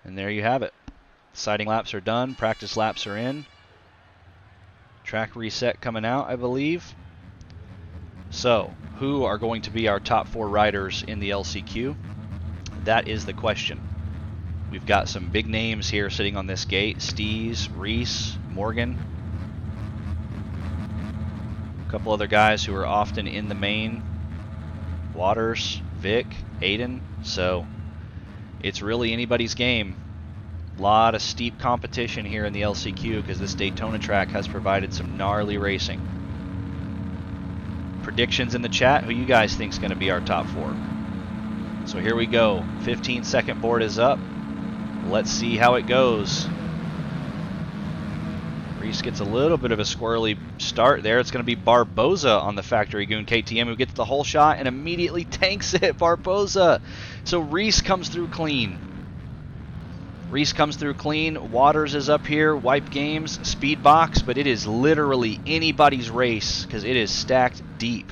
And there you have it. Sighting laps are done. Practice laps are in. Track reset coming out, I believe. So, who are going to be our top 4 riders in the LCQ? That is the question. We've got some big names here sitting on this gate. Steez, Reese, Morgan. A couple other guys who are often in the main. Waters, Vic, Aiden. So, it's really anybody's game. A lot of steep competition here in the LCQ because this Daytona track has provided some gnarly racing. Predictions in the chat. Who you guys think is going to be our top 4? So here we go. 15-second board is up. Let's see how it goes. Reese gets a little bit of a squirrely start there. It's going to be Barboza on the Factory Goon KTM who gets the whole shot and immediately tanks it. Barboza. So Reese comes through clean. Reese comes through clean. Waters is up here. Wipe Games, Speed Box, but it is literally anybody's race because it is stacked deep.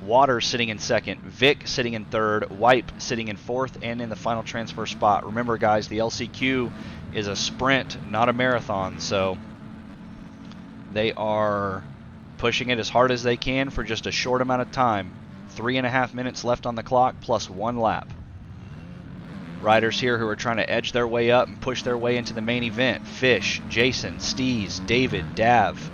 Waters sitting in second. Vic sitting in third. Wipe sitting in fourth and in the final transfer spot. Remember, guys, the LCQ is a sprint, not a marathon, so they are pushing it as hard as they can for just a short amount of time. 3.5 minutes left on the clock plus 1 lap. Riders here who are trying to edge their way up and push their way into the main event. Fish, Jason, Steez, David, Dav.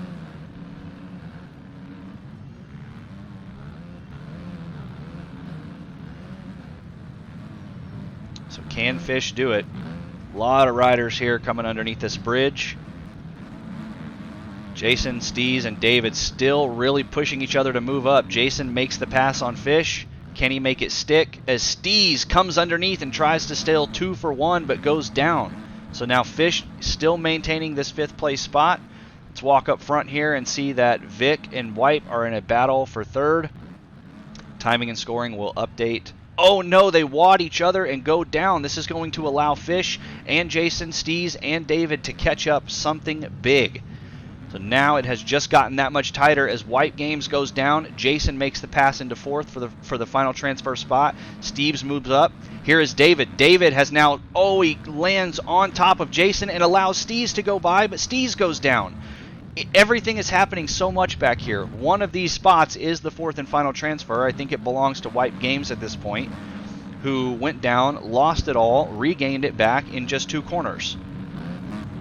So can Fish do it? A lot of riders here coming underneath this bridge. Jason, Steez, and David still really pushing each other to move up. Jason makes the pass on Fish. Can he make it stick? As Steez comes underneath and tries to steal 2 for 1 but goes down. So now Fish still maintaining this 5th place spot. Let's walk up front here and see that Vic and Wipe are in a battle for 3rd. Timing and scoring will update. Oh no, they wad each other and go down. This is going to allow Fish and Jason, Steez, and David to catch up something big. So now it has just gotten that much tighter as Wipe Games goes down. Jason makes the pass into 4th for the final transfer spot. Steves moves up. Here is David. David has now, he lands on top of Jason and allows Steez to go by, but Steez goes down. Everything is happening so much back here. One of these spots is the 4th and final transfer. I think it belongs to Wipe Games at this point, who went down, lost it all, regained it back in just 2 corners.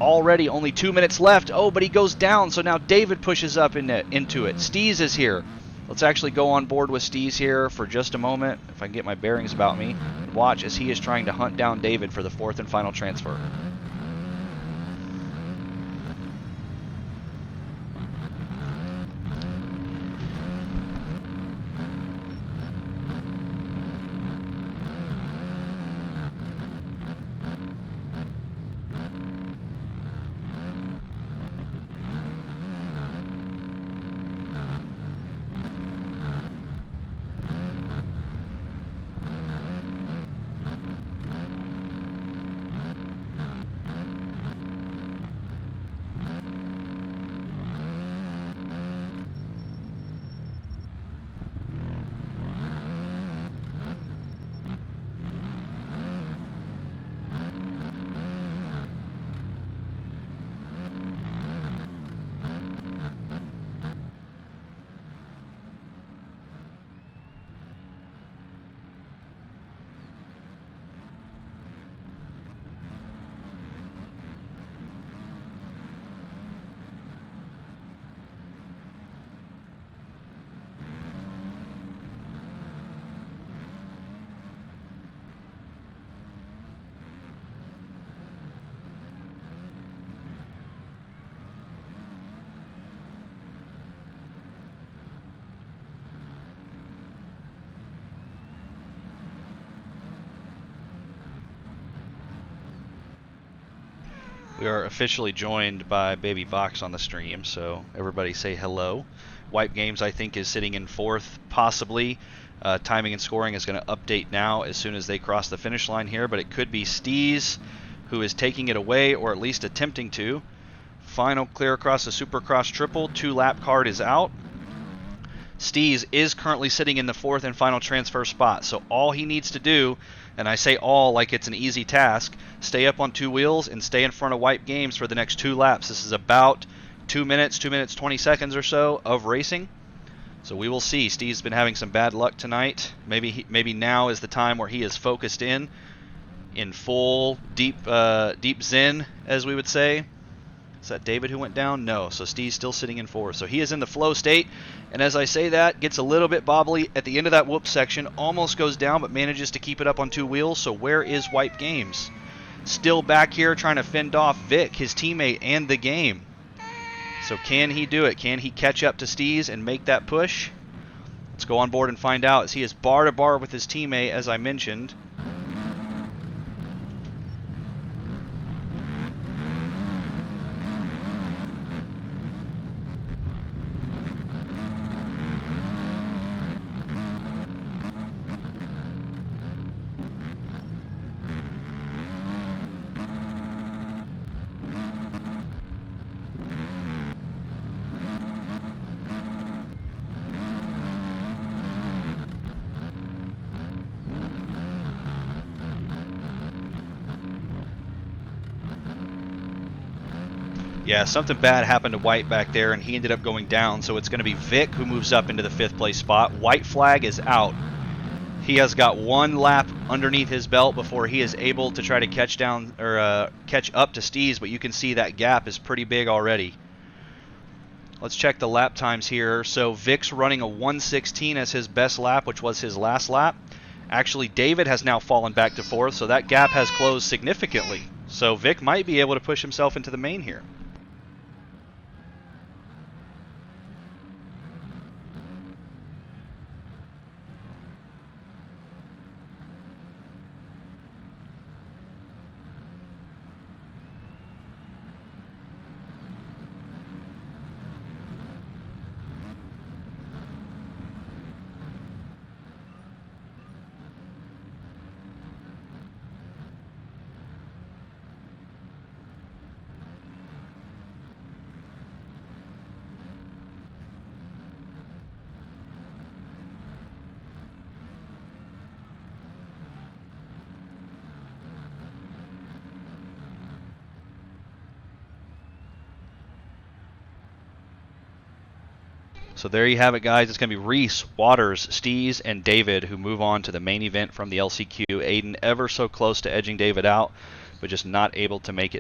Already only 2 minutes left. But he goes down, so now David pushes up into it. Steez is here. Let's actually go on board with Steez here for just a moment, if I can get my bearings about me. Watch as he is trying to hunt down David for the 4th and final transfer. We are officially joined by Baby Vox on the stream, so everybody say hello. Wipe Games, I think, is sitting in 4th, possibly. Timing and scoring is going to update now as soon as they cross the finish line here, but it could be Steez who is taking it away, or at least attempting to. Final clear across the Supercross triple. 2-lap card is out. Steez is currently sitting in the 4th and final transfer spot. So all he needs to do, and I say all like it's an easy task, stay up on 2 wheels and stay in front of White Games for the next 2 laps. This is about 2 minutes 20 seconds or so of racing. So we will see. Steve's been having some bad luck tonight. Maybe now is the time where he is focused in full deep zen, as we would say. Is that David who went down? No. So Steve's still sitting in 4th. So he is in the flow state. And as I say that, gets a little bit bobbly at the end of that whoop section. Almost goes down, but manages to keep it up on 2 wheels. So where is White Games? Still back here trying to fend off Vic, his teammate, and the game. So can he do it? Can he catch up to Steez and make that push? Let's go on board and find out, as he is bar to bar with his teammate, as I mentioned. Yeah, something bad happened to White back there, and he ended up going down. So it's going to be Vic who moves up into the 5th place spot. White flag is out. He has got 1 lap underneath his belt before he is able to try to catch down or catch up to Steez, but you can see that gap is pretty big already. Let's check the lap times here. So Vic's running a 1:16 as his best lap, which was his last lap. Actually, David has now fallen back to 4th, so that gap has closed significantly. So Vic might be able to push himself into the main here. So there you have it, guys. It's going to be Reese, Waters, Steez, and David who move on to the main event from the LCQ. Aiden ever so close to edging David out, but just not able to make it